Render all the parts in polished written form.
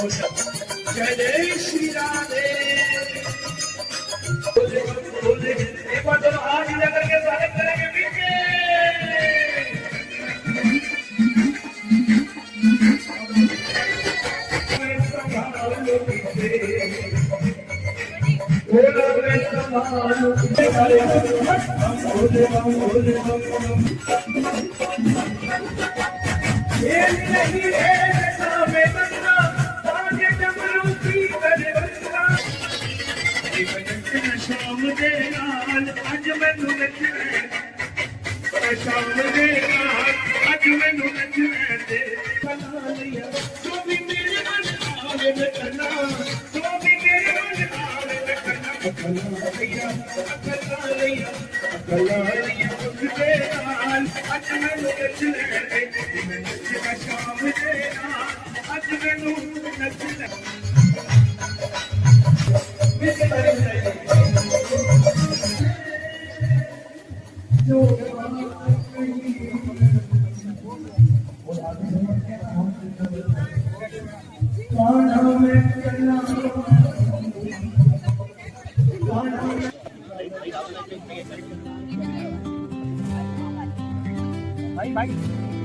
जय जय श्री राधे। एक बार दोनों हाथ सीधा करके स्वागत करेंगे पीछे। शाम दे नाल अज मैनू नचना, शाम दे नाल अज मैनू नचना दे। कला लिया जो भी मेरे मन नाल नचना, जो भी मेरे मन नाल नचना। कला लिया कला लिया कला लिया तुझे नाल अज मैनू नचना दे। नचना शाम दे नाल अज मैनू नचना।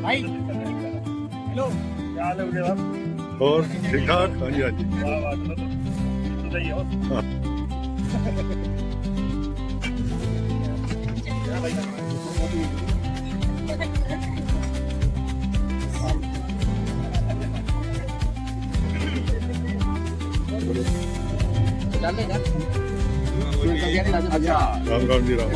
भाई हेलो, क्या हाल है उदय साहब? और ठीक ठाक? हाँ जी हाँ जी। वाह वाह, तो सही हो। राम राम जी राम।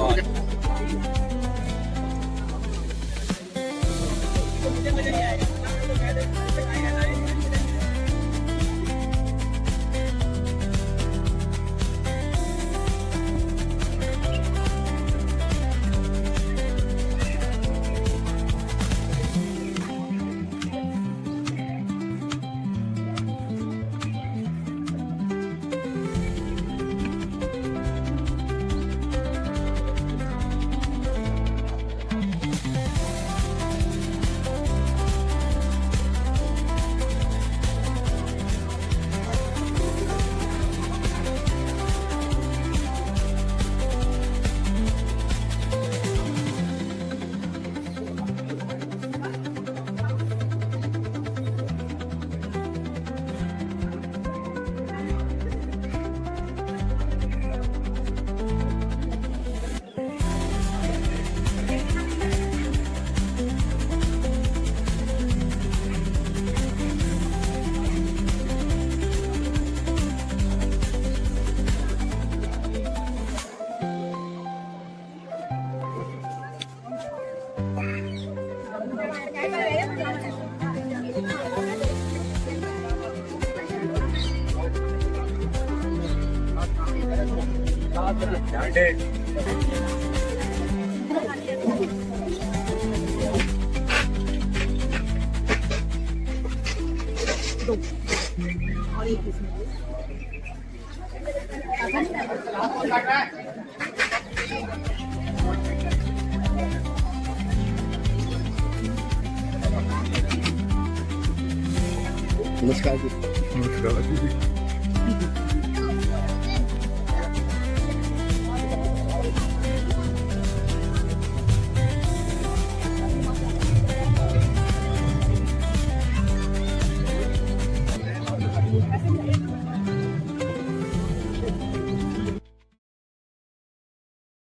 नमस्कार जी। नमस्कार जी।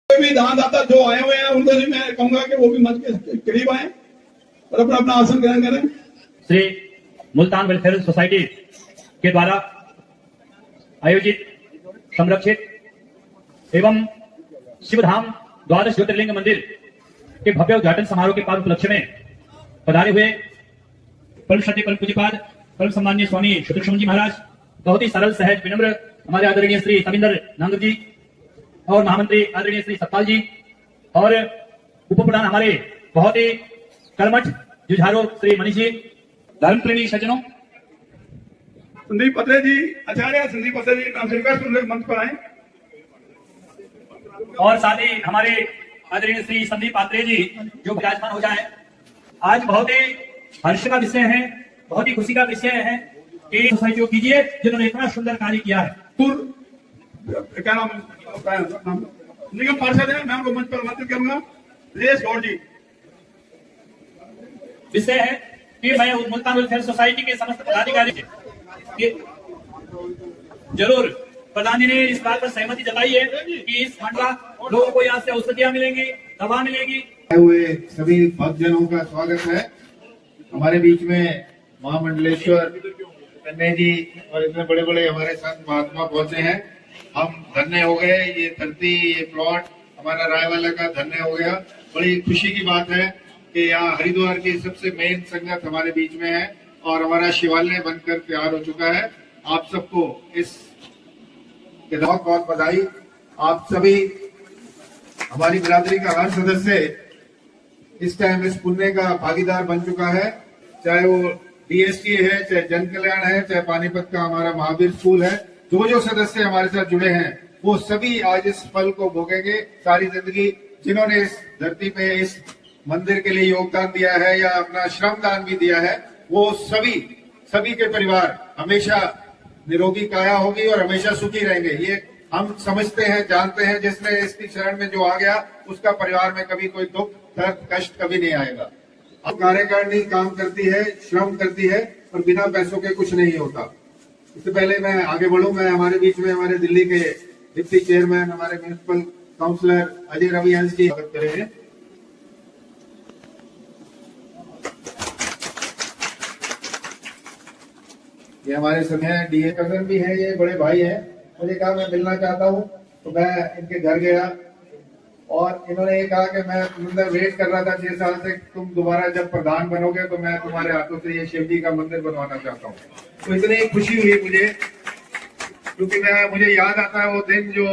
भी दानदाता जो आए हुए हैं उनको भी मैं कहूंगा कि वो भी मंच के करीब आए और अपना अपना आसन ग्रहण करें। श्री मुल्तान वेलफेयर सोसाइटी के द्वारा आयोजित संरक्षित एवं शिवधाम द्वादश ज्योतिर्लिंग मंदिर के भव्य उद्घाटन समारोह के पावन उपलक्ष्य में पधारे हुए परम श्रद्धेय परम पूज्यपाद परम सम्माननीय स्वामी शत्रुघ्न जी महाराज, बहुत ही सरल सहज विनम्र हमारे आदरणीय श्री सविंदर नांगल जी और महामंत्री आदरणीय श्री सतपाल जी और उप प्रधान हमारे बहुत ही कर्मठ जुझारू श्री मनीष जी, धर्म प्रेमी सज्जनों, संदीप पत्रे जी, आचार्य संदीप पत्रे जी नाम से रिक्वेस्ट मंच पर आए और साथ ही हमारे आदरणीय श्री संदीप पात्रे जी जो विराजमान हो जाए। आज बहुत ही हर्ष का विषय है, बहुत ही खुशी का विषय है कि सोसाइटी को कीजिए जिन्होंने इतना सुंदर कार्य किया है। क्या नाम निगम पार्षद है, मैं उनको मंच पर आमंत्रित करूंगा। दिनेश गौड़ जी। विषय है कि मैं मुल्तान वेलफेयर सोसाइटी के समस्त पदाधिकारी जरूर प्रधान जी ने इस बात पर सहमति जताई है कि इस मंडला लोगों को यहाँ से औषधियां मिलेंगी, दवा मिलेगी। हुए सभी भक्तजनों का स्वागत है। हमारे बीच में महामंडलेश्वर कन्या जी और इतने बड़े बड़े हमारे संत महात्मा पहुंचे हैं। हम धन्य हो गए। ये धरती, ये प्लॉट हमारा रायवाला का धन्य हो गया। बड़ी खुशी की बात है कि यहाँ हरिद्वार की सबसे मेन संगत हमारे बीच में है और हमारा शिवालय बनकर तैयार हो चुका है। आप सबको इस बहुत बहुत बधाई। आप सभी हमारी बिरादरी का हर सदस्य इस टाइम इस पुण्य का भागीदार बन चुका है, चाहे वो डीएसटी है, चाहे जन कल्याण है, चाहे पानीपत का हमारा महावीर स्कूल है। जो सदस्य हमारे साथ जुड़े हैं वो सभी आज इस फल को भोगेंगे सारी जिंदगी। जिन्होंने इस धरती पे इस मंदिर के लिए योगदान दिया है या अपना श्रम दान भी दिया है, वो सभी के परिवार हमेशा निरोगी काया होगी और हमेशा सुखी रहेंगे। ये हम समझते हैं, जानते हैं। जिसने इसकी शरण में जो आ गया उसका परिवार में कभी कोई दुख, दर्द, कष्ट कभी नहीं आएगा। अब कार्यकारिणी काम करती है, श्रम करती है और बिना पैसों के कुछ नहीं होता। इससे पहले मैं आगे बढ़ूं, मैं हमारे बीच में हमारे दिल्ली के डिप्टी चेयरमैन, हमारे म्युनिसिपल काउंसलर अजय रवि हंस जी स्वागत करेंगे। ये हमारे समय डीए कजन भी है, ये बड़े भाई है। मुझे कहा मैं मिलना चाहता हूँ, तो मैं इनके घर गया और इन्होंने ये कहा कि मैं मंदिर वेट कर रहा था 6 साल से, तुम दोबारा जब प्रधान बनोगे तो मैं तुम्हारे हाथों से ये शिव जी का मंदिर बनवाना चाहता हूँ। तो इतनी खुशी हुई मुझे, क्योंकि मुझे याद आता है वो दिन जो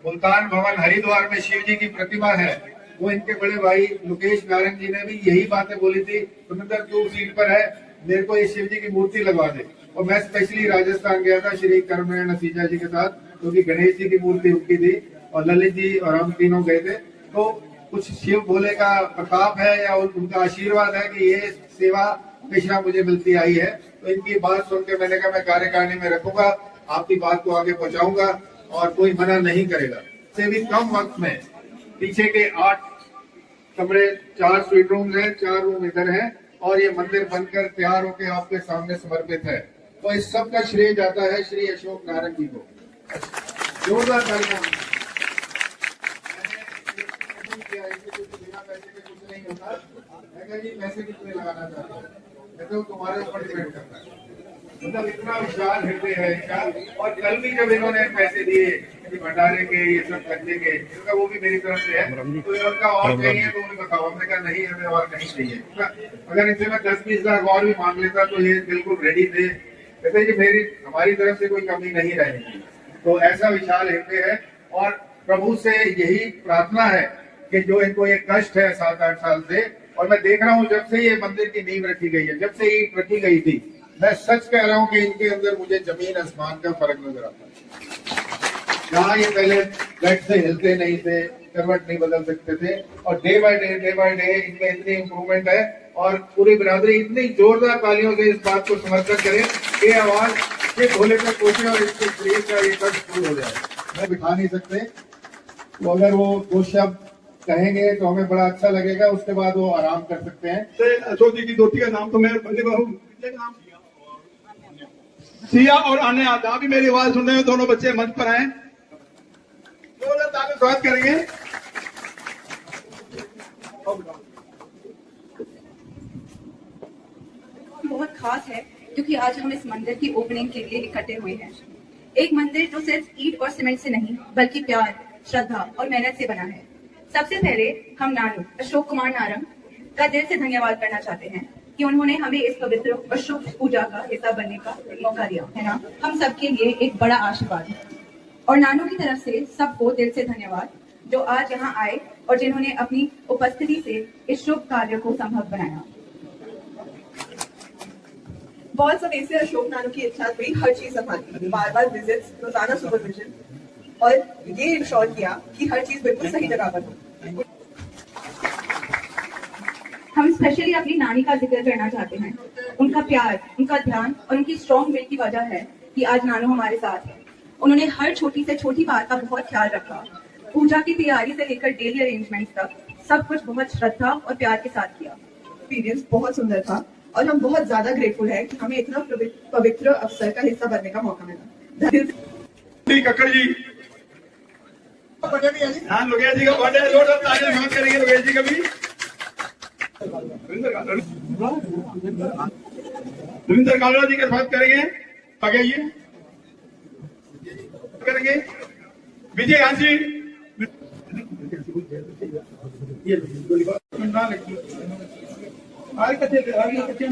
मुल्तान भवन हरिद्वार में शिव जी की प्रतिमा है, वो इनके बड़े भाई मुकेश नारायण जी ने भी यही बातें बोली थी, सुनिंदर तू सीट पर है, मेरे को ये शिव जी की मूर्ति लगवा दे। और मैं स्पेशली राजस्थान गया था श्री कर्मनारायण नसीजा जी के साथ, क्योंकि गणेश जी की मूर्ति उनकी थी और ललित जी और हम तीनों गए थे। तो कुछ शिव भोले का प्रताप है या उनका आशीर्वाद है कि ये सेवा हमेशा मुझे मिलती आई है। तो इनकी बात सुन के मैंने कहा मैं कार्यकारिणी में रखूंगा, आपकी बात को आगे पहुंचाऊंगा और कोई मना नहीं करेगा। से भी कम वक्त में पीछे के 8 कमरे, 4 स्वीट रूम है, 4 रूम इधर है और ये मंदिर बनकर तैयार होकर आपके सामने समर्पित है। तो इस सब का श्रेय जाता है श्री अशोक नारायण जी को। जोरदार तालियां। बिना पैसे के कुछ नहीं होता। मैं कहा जी पैसे कितने लगाना चाहते हैं, मैं तो तुम्हारे ऊपर डिपेंड करता है। मतलब इतना विशाल हृदय है इनका। और कल भी जब इन्होंने पैसे दिए भंडारे के, ये सब खर्चे के, इनका वो भी मेरी तरफ से है। तो उनका और चाहिए तो उन्हें बताओ। हमने कहा नहीं, हमें और नहीं चाहिए। अगर इनसे मैं 10-20 लाख और भी मांग लेता तो ये बिल्कुल रेडी थे। कहते कि हमारी तरफ से कोई कमी नहीं रहेगी। तो ऐसा विशाल हृदय है और प्रभु से यही प्रार्थना है कि जो इनको ये कष्ट है 7-8 साल से, और मैं देख रहा हूँ जब से ये मंदिर की नींव रखी गई है, जब से ईंट रखी गई थी, मैं सच कह रहा हूँ कि इनके अंदर मुझे जमीन आसमान का फर्क नजर आता है। जहाँ ये पहले बेड से हिलते नहीं थे, करवट नहीं बदल सकते थे, और डे बाय डे इनमें इतनी इम्प्रूवमेंट है। और पूरी बिरादरी इतनी जोरदार तालियों से इस बात को समर्थन करे कि आवाज ये भोले पे पहुंचे और इसके शरीर का ये कष्ट दूर हो जाए। मैं बिठा नहीं सकते, तो अगर वो 2 शब्द कहेंगे तो हमें बड़ा अच्छा लगेगा, उसके बाद वो आराम कर सकते हैं। अशोक जी की दोती का नाम तो मैं सिया और अन्य जहाँ भी मेरी आवाज सुन रहे हो, दोनों बच्चे मंच पर आए, स्वागत करेंगे। बहुत खास है क्योंकि आज हम इस मंदिर की ओपनिंग के लिए इकट्ठे हुए हैं। एक मंदिर जो सिर्फ ईंट और सीमेंट से नहीं बल्कि प्यार, श्रद्धा और मेहनत से बना है। सबसे पहले हम नानू अशोक कुमार नारंग का दिल से धन्यवाद करना चाहते हैं कि उन्होंने हमें इस पवित्र और शुभ पूजा का हिस्सा बनने का मौका दिया है ना। हम सबके लिए एक बड़ा आशीर्वाद है। और नानू की तरफ से सबको दिल से धन्यवाद जो आज यहाँ आए और जिन्होंने अपनी उपस्थिति से इस शुभ कार्य को संभव बनाया। बहुत समय से अशोक नानू की इच्छा थी हर चीज संभालनी, बार विजिट्स, रोजाना सुपरविजन, और ये इंश्योर किया कि हर चीज बिल्कुल सही जगह पर हो। हम स्पेशली अपनी नानी का जिक्र करना चाहते हैं। उनका प्यार, उनका ध्यान और उनकी स्ट्रॉन्ग विल की वजह है कि आज नानू हमारे साथ है। उन्होंने हर छोटी से छोटी बात का बहुत ख्याल रखा। पूजा की तैयारी से लेकर डेली अरेंजमेंट्स तक सब कुछ बहुत श्रद्धा और प्यार के साथ किया। एक्सपीरियंस बहुत सुंदर था और हम बहुत ज्यादा ग्रेटफुल है कि हमें इतना पवित्र अवसर का हिस्सा बनने का मौका मिला। कक्कड़ जी, हाँ लोकेश जी का बर्थडे है, जोरदार तालियां स्वागत करेंगे लोकेश जी का भी। रविंद्र कालरा जी का स्वागत करेंगे, आगे आइए करेंगे। विजय हांसी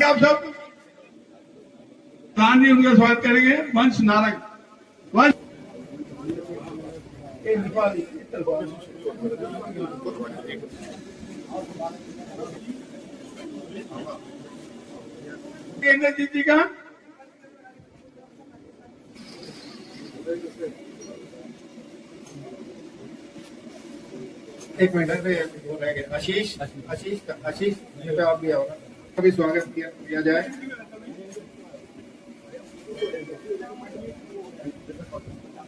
आप सब प्राण जी उनका स्वागत करेंगे। वंश नारक वंश इंद्रजीत जी का एक मिनट वो रह गया। आशीष कृपया आप भी आओ, अभी स्वागत किया जाए।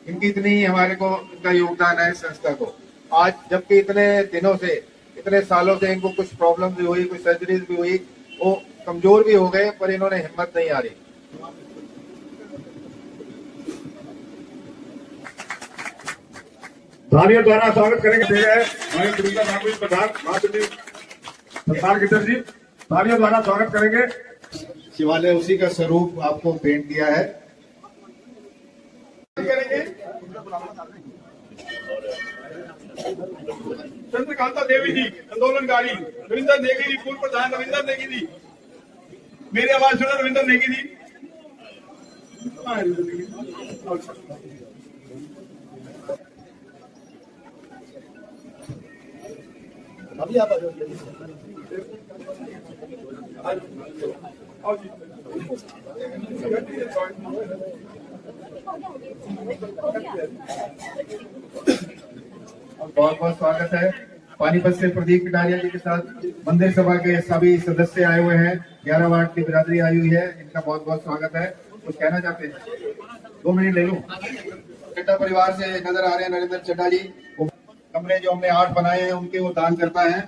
इनकी इतनी हमारे को इनका योगदान है संस्था को। आज जबकि इतने दिनों से, इतने सालों से इनको कुछ प्रॉब्लम भी हुई, कुछ सर्जरीज भी हुई, वो कमजोर भी हो गए, पर इन्होंने हिम्मत नहीं हारी। तालियों द्वारा स्वागत करेंगे हमारे सुरेंद्र ठाकुर प्रधान महासचिव संस्थान गिरधर जी, तालियों द्वारा स्वागत करेंगे। शिवालय उसी का स्वरूप आपको पेंट किया है। चंद्रकांता देवी जी आंदोलनकारी, रविंदर नेगी जी पूर्व प्रधान, रविंदर नेगी जी, मेरी आवाज सुनो रविंदर नेगी जी। अभी आप बहुत बहुत स्वागत है। पानीपत से प्रदीप कटारिया जी के साथ मंदिर सभा के सभी सदस्य आए हुए हैं। 11 वार्ड की बिरादरी आई हुई है, इनका बहुत बहुत स्वागत है। कुछ कहना चाहते हैं? 2 मिनट ले लूं। चड्डा परिवार से नजर आ रहे हैं नरेंद्र चड्डा जी। कमरे जो हमने 8 बनाए हैं उनके वो दान करता है।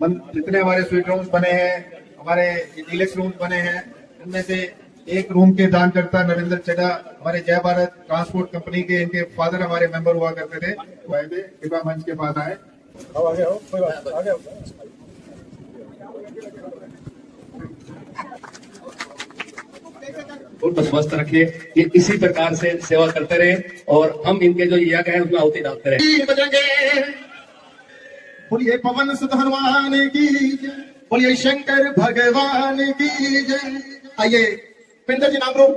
जितने हमारे स्वीट रूम्स बने हैं, हमारे डीलक्स रूम्स बने हैं, इनमें से एक रूम के दान करता नरेंद्र चड्डा। हमारे जय भारत ट्रांसपोर्ट कंपनी के इनके फादर हमारे मेंबर हुआ करते थे। कृपा मंच के पास आए। और स्वस्थ रखे, ये इसी प्रकार से सेवा करते रहे और हम इनके जो यज्ञ है उसमें आहुति डालते रहे। बोलिए पवन सुत हनुमान की जय, बोलिए शंकर भगवान की जय। आइए पिंदर जी नामरू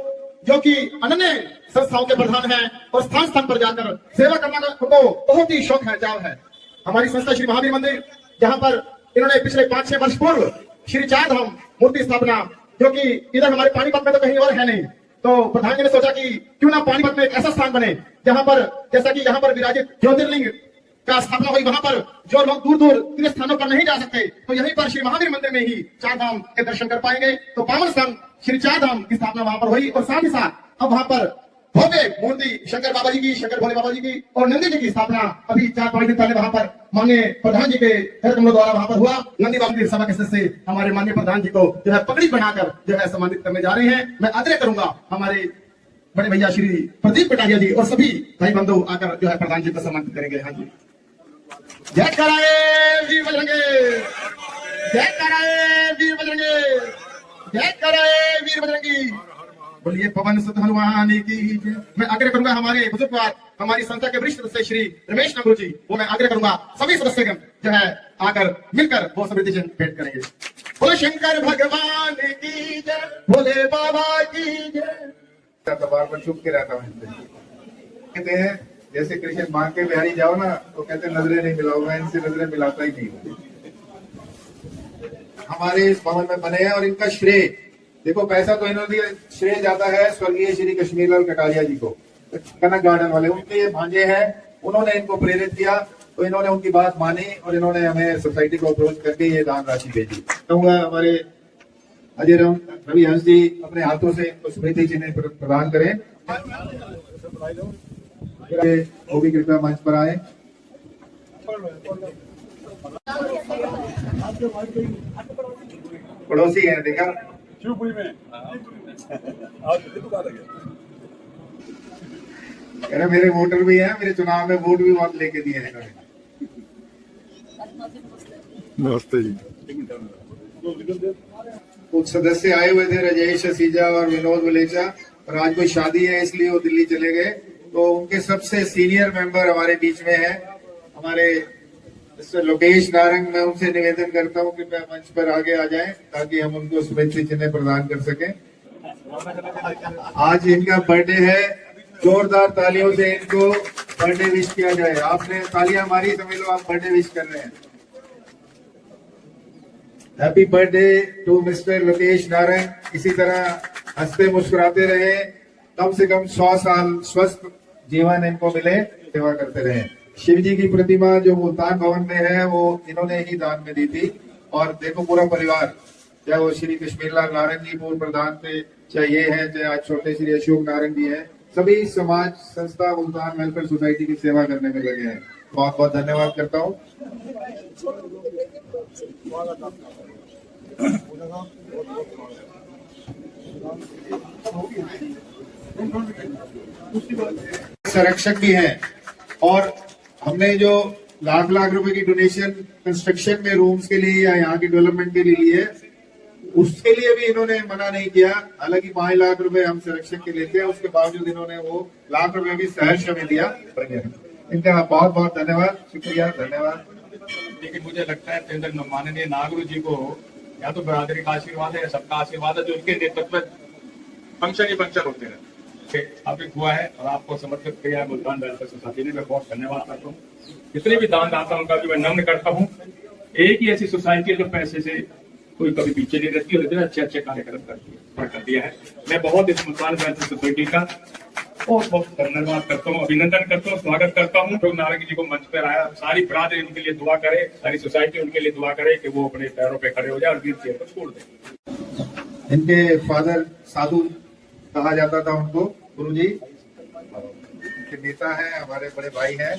जो कि अनन्य संस्थाओं के प्रधान हैं और स्थान स्थान पर जाकर सेवा करने का उनको बहुत ही शौक है, चाव है। हमारी संस्था श्री महावीर मंदिर, जहां पर इन्होंने पिछले 5-6 वर्ष पूर्व श्री चार धाम मूर्ति स्थापना, जो कि इधर हमारे पानीपत में तो कहीं और है नहीं, तो प्रधान जी ने सोचा कि क्यों ना पानीपत में एक ऐसा स्थान बने जहां पर, जैसा कि यहाँ पर विराजित ज्योतिर्लिंग का स्थापना हुई, वहां पर जो लोग दूर दूर तीर्थ स्थानों पर नहीं जा सकते, तो यहीं पर श्री महावीर मंदिर में ही चार धाम के दर्शन कर पाएंगे। तो पावन स्थान श्री चार धाम की स्थापना वहां पर हुई और साथ ही साथ अब वहां पर भव्य मूर्ति शंकर बाबा जी की, शंकर भोले बाबा जी की और नंदी जी की स्थापना अभी 4-5 दिन पहले वहां पर माननीय प्रधान जी के कार्यक्रमों द्वारा वहां पर हुआ। नंदी बाबा सभा के सदस्य हमारे माननीय प्रधान जी को जो है पगड़ी बनाकर जो है सम्मानित करने जा रहे हैं। मैं आग्रह करूंगा हमारे बड़े भैया श्री प्रदीप कटारिया जी और सभी भाई बंधु आकर जो है प्रधान जी को सम्मानित करेंगे। हाँ जी, जय कराए वीर बजरंगे, जय कराए वीर बजरंगे, जय कराए वीर बजरंगी। बोलिए पवन सुत हनुमान की जय। मैं आग्रह करूंगा हमारे बुजुर्गवार, हमारी संस्था के वरिष्ठ सदस्य श्री रमेश नगरू जी, वो मैं आग्रह करूंगा सभी सदस्यगण जो है आकर मिलकर वो समृद्धि जन भेंट करेंगे। बोले शंकर भगवान की जय, भोले बाबा की जय। बार बार चुप के रहता हूँ। कहते हैं जैसे कृष्ण मांग के बिहारी जाओ ना, तो कहते नजरें नहीं मिलाऊंगा, इनसे नजरें मिलाता ही नहीं। हमारे इस भवन में बने हैं और इनका श्रेय देखो, पैसा तो इन्होंने दिया, श्रेय जाता है स्वर्गीय श्री कश्मीर लाल कटारिया जी को, कनक गार्डन वाले, उनके ये भांजे हैं, उन्होंने इनको प्रेरित किया तो इन्होंने उनकी बात मानी और इन्होंने हमें सोसाइटी को अप्रोच करके ये दान राशि भेजी। कहूँगा हमारे अजय रवि हंस जी अपने हाथों से इनको स्मृति चिन्ह प्रदान करें। वो भी कृपया मंच पर आए। पड़ोसी है, देखा शिवपुरी में कह रहे मेरे वोटर भी हैं, मेरे चुनाव में वोट भी बहुत लेके दिए हैं इन्होंने। नमस्ते जी। कुछ सदस्य आए हुए थे, राजेश असीजा और विनोद वलेचा, और आज कोई शादी है इसलिए वो दिल्ली चले गए। तो उनके सबसे सीनियर मेंबर हमारे बीच में है, हमारे मिस्टर लोकेश नारंग। मैं उनसे निवेदन करता हूँ कृपया मंच पर आगे आ जाएं ताकि हम उनको स्मृति चिन्ह प्रदान कर सकें। आज इनका बर्थडे है, जोरदार तालियों से इनको बर्थडे विश किया जाए। आपने तालियां मारी, समझ लो आप बर्थडे विश कर रहे हैं। Happy birthday to mister Lokesh Narang. इसी तरह हंसते मुस्कुराते रहे, कम से कम 100 साल स्वस्थ जीवन इनको मिले, सेवा करते रहे। शिव जी की प्रतिमा जो मुल्तान भवन में है वो इन्होंने ही दान में दी थी। और देखो पूरा परिवार, चाहे वो श्री कश्मीर लाल नारंग जी पूर्व प्रधान थे, चाहे ये है, चाहे आज छोटे श्री अशोक नारंग जी है, सभी समाज संस्था मुल्तान वेलफेयर सोसाइटी की सेवा करने में लगे हैं। बहुत बहुत धन्यवाद करता हूँ। संरक्षक भी हैं और हमने जो लाख लाख रुपए की डोनेशन कंस्ट्रक्शन में रूम्स के लिए या यहाँ की डेवलपमेंट के लिए ली है, उसके लिए भी इन्होंने मना नहीं किया। हालांकि 5 लाख रुपए हम संरक्षक के लेते हैं, उसके बावजूद इन्होंने वो लाख रुपए भी सहर्ष में दिया। इनका बहुत बहुत धन्यवाद, शुक्रिया, धन्यवाद। लेकिन मुझे लगता है माननीय नागरू जी को या तो बरादरी का आशीर्वाद है या सबका आशीर्वाद है, जो उनके नेतृत्व में फंक्शन ही फंक्शन होते रहे स्थापित हुआ है और आपको समर्पित किया है मुल्तान वेलफेयर सोसाइटी ने। मैं बहुत धन्यवाद करता हूँ। जितने भी दानदाता उनका भी मैं नम्र करता हूँ। एक ही ऐसी सोसाइटी है जो पैसे से कोई कभी पीछे नहीं रहती और इतने अच्छे अच्छे कार्यक्रम कर दिया है। मैं बहुत इस मुल्तान वेलफेयर सोसाइटी का बहुत बहुत धन्यवाद करता हूँ, अभिनंदन करता हूँ, स्वागत करता हूँ। तो नारंग जी को मंच पर आया, सारी बरादरी उनके लिए दुआ करे, सारी सोसाइटी उनके लिए दुआ करे कि वो अपने पैरों पे खड़े हो जाए और व्हील चेयर को छोड़ दे। इनके फादर साधु कहा जाता था उनको, गुरु जी के नेता है, हमारे बड़े भाई हैं।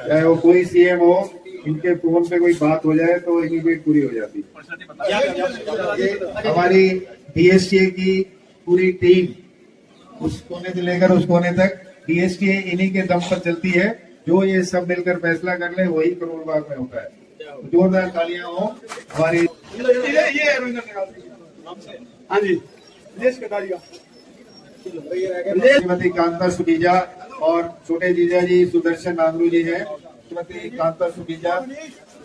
चाहे वो कोई सीएम हो, इनके फोन पे कोई बात हो जाए तो इमीडिएट पूरी हो जाती। हमारी डीएसटीए की पूरी टीम उस कोने से लेकर उस कोने तक, डीएसटीए इन्हीं के दम पर चलती है। जो ये सब मिलकर फैसला कर ले वही करोड़ बाग में होता है। जोरदार तालियां हो हमारी। हाँ जी, श्रीमती कांता सुखीजा और छोटे जीजा जी सुदर्शन नागरू जी हैं। श्रीमती कांता सुखीजा,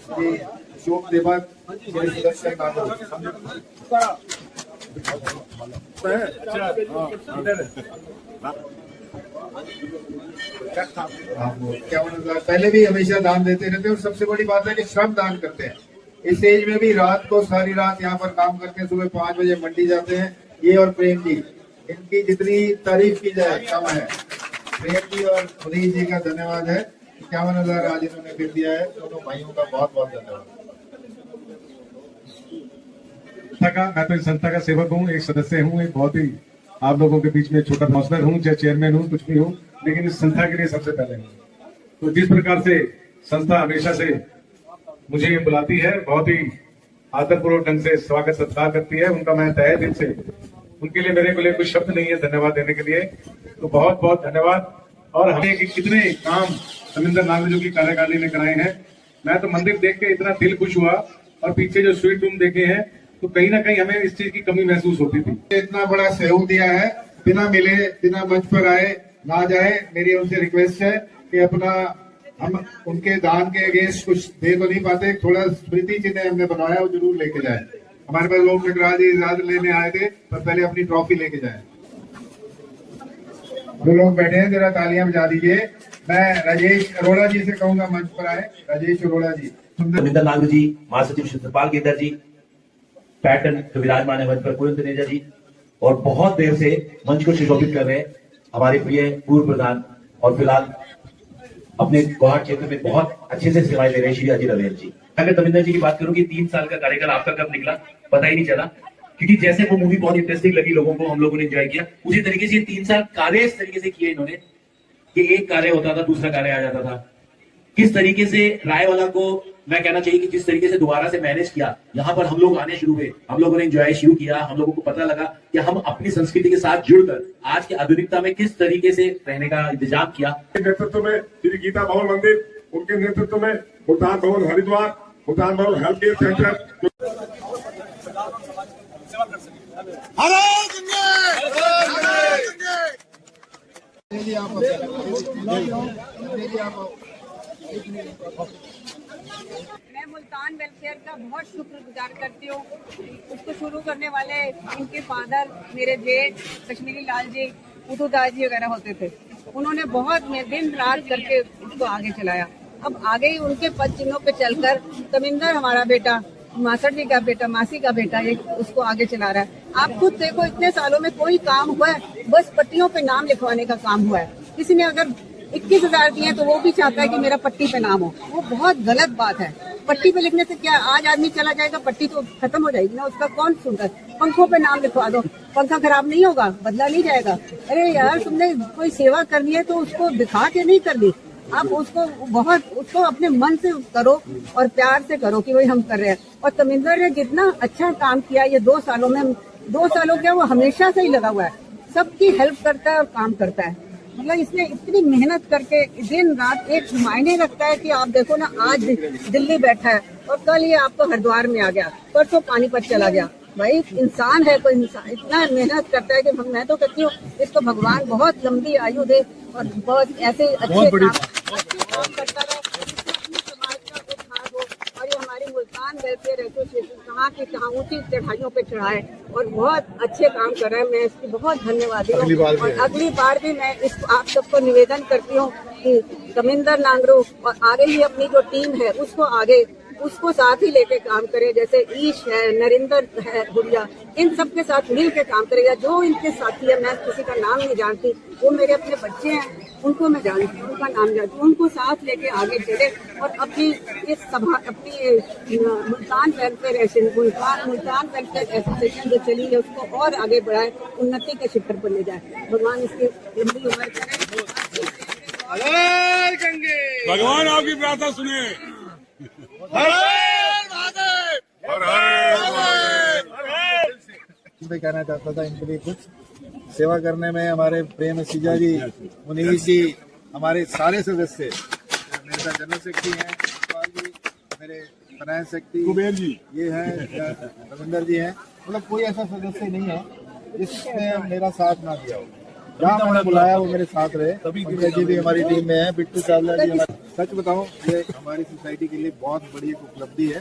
श्री अशोक देवक, श्री सुदर्शन नागरू। क्या पहले भी हमेशा दान देते रहते हैं और सबसे बड़ी बात है कि श्रम दान करते हैं। इस एज में भी रात को सारी रात यहाँ पर काम करते हैं, सुबह 5 बजे मंडी जाते हैं। ये और प्रेम जी, इनकी जितनी तारीफ की जाए कम है। प्रेम जी और पुनीत जी का धन्यवाद है। 51,000 आज इन्होंने फिर दिया है। दोनों भाइयों का बहुत बहुत धन्यवाद। मैं तो इस संस्था का सेवक हूँ, एक सदस्य हूँ, एक बहुत ही आप लोगों के बीच में छोटा काउंसलर हूँ, चाहे चेयरमैन हूँ, कुछ भी हूँ, लेकिन इस संस्था के लिए सबसे पहले हूँ। तो जिस प्रकार से संस्था हमेशा से मुझे बुलाती है, बहुत ही आदरपूर्वक ढंग से स्वागत सत्कार करती है, उनका मैं तहे दिल से, उनके लिए मेरे को लिए कुछ शब्द नहीं है धन्यवाद देने के लिए। तो बहुत बहुत धन्यवाद। और हमें कितने काम रविंद्र नागरू जी की कार्यकारिणी ने कराए हैं। मैं तो मंदिर देख के इतना दिल खुश हुआ और पीछे जो स्वीट रूम देखे हैं तो कहीं ना कहीं हमें इस चीज की कमी महसूस होती थी। इतना बड़ा सहयोग दिया है, बिना मिले बिना मंच पर आए ना जाए। मेरी उनसे रिक्वेस्ट है कि अपना हम उनके दान के अगेंस्ट कुछ दे तो नहीं पाते, थोड़ा स्मृति चिन्ह हमने बनाया वो जरूर लेके जाए। हमारे पास लोग नटराज जी इजाजत लेने आए थे, पर पहले अपनी ट्रॉफी लेके जाए। जो लोग बैठे हैं जरा तालियां बजा दीजिए। मैं राजेश अरोड़ा जी से कहूंगा मंच पर आए। राजेश अरोड़ा जी, रविंद्र नागरू जी, महासचिव शिवपाल केदार जी, पैटर्न विराजमान है मंच पर पूर्ण तनेजा जी और बहुत देर से मंच को सुशोभित कर रहे हैं हमारे प्रिय पूर्व प्रधान और फिलहाल अपने गुवाहाट क्षेत्र में बहुत अच्छे से सेवाएं दे रहे हैं श्री अजय रवेल जी। अगर तमिंदर जी की बात करूं कि 3 साल का कार्यकाल आपका कब निकला पता ही नहीं चला, क्योंकि जैसे वो मूवी बहुत इंटरेस्टिंग लगी लोगों को, हम लोगों ने एंजॉय किया, उसी तरीके से 3 साल कार्य इस तरीके से किए इन्होंने कि एक कार्य होता था दूसरा कार्य आ जाता था। किस तरीके से रायवाला को मैं कहना चाहिए कि जिस तरीके से दोबारा से मैनेज किया, यहाँ पर हम लोग आने शुरू हुए, हम लोगों ने एंजॉय शुरू किया, हम लोगों को पता लगा कि हम अपनी संस्कृति के साथ जुड़कर आज की आधुनिकता में किस तरीके से रहने का इंतजाम किया। नेतृत्व में श्री गीता भवन मंदिर, उनके नेतृत्व में मुल्तान भवन हरिद्वार, मुल्तान भवन हेल्थ केयर सेंटर। मैं मुल्तान वेलफेयर का बहुत शुक्रगुजार करती हूँ। उसको शुरू करने वाले इनके फादर मेरे जेठ कश्मीरी लाल जी, उदूदास जी वगैरह होते थे। उन्होंने बहुत दिन रात करके उसको आगे चलाया। अब आगे ही उनके पद चिन्हों पे चलकर तमिंदर हमारा बेटा, मासड़ जी का बेटा, मासी का बेटा, ये उसको आगे चला रहा है। आप खुद देखो इतने सालों में कोई काम हुआ है, बस पट्टियों पे नाम लिखवाने का काम हुआ है। किसी ने अगर 21,000 दिए तो वो भी चाहता है कि मेरा पट्टी पे नाम हो, वो बहुत गलत बात है। पट्टी पे लिखने से क्या, आज आदमी चला जाएगा, पट्टी तो खत्म हो जाएगी ना, उसका कौन सुनता है। पंखों पे नाम लिखवा दो, पंखा खराब नहीं होगा, बदला नहीं जाएगा। अरे यार, तुमने कोई सेवा करनी है तो उसको दिखा के नहीं करनी, आप उसको अपने मन से करो और प्यार से करो कि वही हम कर रहे हैं। और तमिंदर ने जितना अच्छा काम किया ये 2 सालों में, 2 सालों क्या, वो हमेशा से ही लगा हुआ है, सबकी हेल्प करता है और काम करता है। मतलब इसने इतनी मेहनत करके दिन रात, एक मायने रखता है कि आप देखो ना, आज दिल्ली बैठा है और कल ये आपको हरिद्वार में आ गया, परसों पानीपत चला गया। भाई इंसान है तो इंसान इतना मेहनत करता है कि मैं तो कहती हूँ इसको भगवान बहुत लंबी आयु दे और बहुत ऐसे अच्छे काम करता रहे, अपनी समाज का उद्धार हो। और ये हमारी मुल्तान वेलफेयर एसोसिएशन कहाँ की कहाँ ऊंची चढ़ाइयों पे चढ़ाए और बहुत अच्छे काम कर रहा है। मैं इसकी बहुत धन्यवादी हूँ। और अगली बार भी मैं आप सबको निवेदन करती हूँ कि तमिंदर नांगरू और आगे ही अपनी जो टीम है उसको साथ ही लेके काम करे। जैसे ईश है, नरिंदर है, गुड़िया, इन सब के साथ मिल के काम करेगा। जो इनके साथी है, मैं किसी का नाम नहीं जानती, वो मेरे अपने बच्चे हैं, उनको मैं जानती हूँ, उनका नाम जानती हूँ। उनको साथ लेके आगे चले और अपनी इस सभा, अपनी मुल्तान वेलफेयर एसोसिएशन जो चली है उसको और आगे बढ़ाए, उन्नति के शिखर पर ले जाए। भगवान इसकी लंबी उम्र करे। भगवान आपकी प्रार्थना सुने। मैं कहना चाहता था इनके लिए कुछ सेवा करने में हमारे प्रेम सिजा जी, मुनीश जी, हमारे सारे सदस्य, मेरे जनरल सेक्रेटरी हैं, मेरे फाइनेंस सेक्रेटरी कुबेर जी, ये हैं रविंदर जी हैं। मतलब कोई ऐसा सदस्य नहीं है जिसने मेरा साथ ना दिया हो। जहाँ मैंने बुलाया वो मेरे साथ रहे। पंकज जी भी हमारी टीम में है, बिट्टू चावला जी हमारे। सच बताऊं, ये हमारी सोसाइटी के लिए बहुत बड़ी एक उपलब्धि है।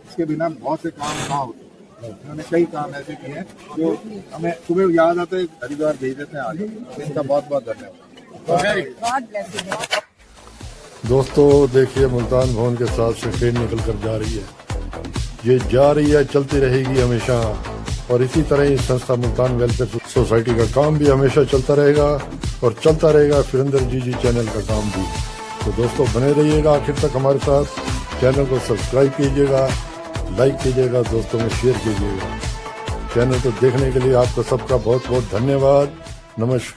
इसके बिना बहुत से काम ना होते। उन्होंने कई काम ऐसे किए हैं जो हमें सुबह याद आते, हरिद्वार भेज देते हैं आज। इनका बहुत बहुत धन्यवाद। दोस्तों देखिए, मुल्तान भवन के साथ से ट्रेन निकल कर जा रही है। ये जा रही है, चलती रहेगी हमेशा, और इसी तरह ही संस्था मुल्तान वेलफेयर सोसाइटी का काम भी हमेशा चलता रहेगा और चलता रहेगा फिरिंदर जी चैनल का काम भी। तो दोस्तों बने रहिएगा आखिर तक हमारे साथ। चैनल को सब्सक्राइब कीजिएगा, लाइक कीजिएगा, दोस्तों में शेयर कीजिएगा। चैनल को देखने के लिए आपका सबका बहुत बहुत धन्यवाद। नमस्कार।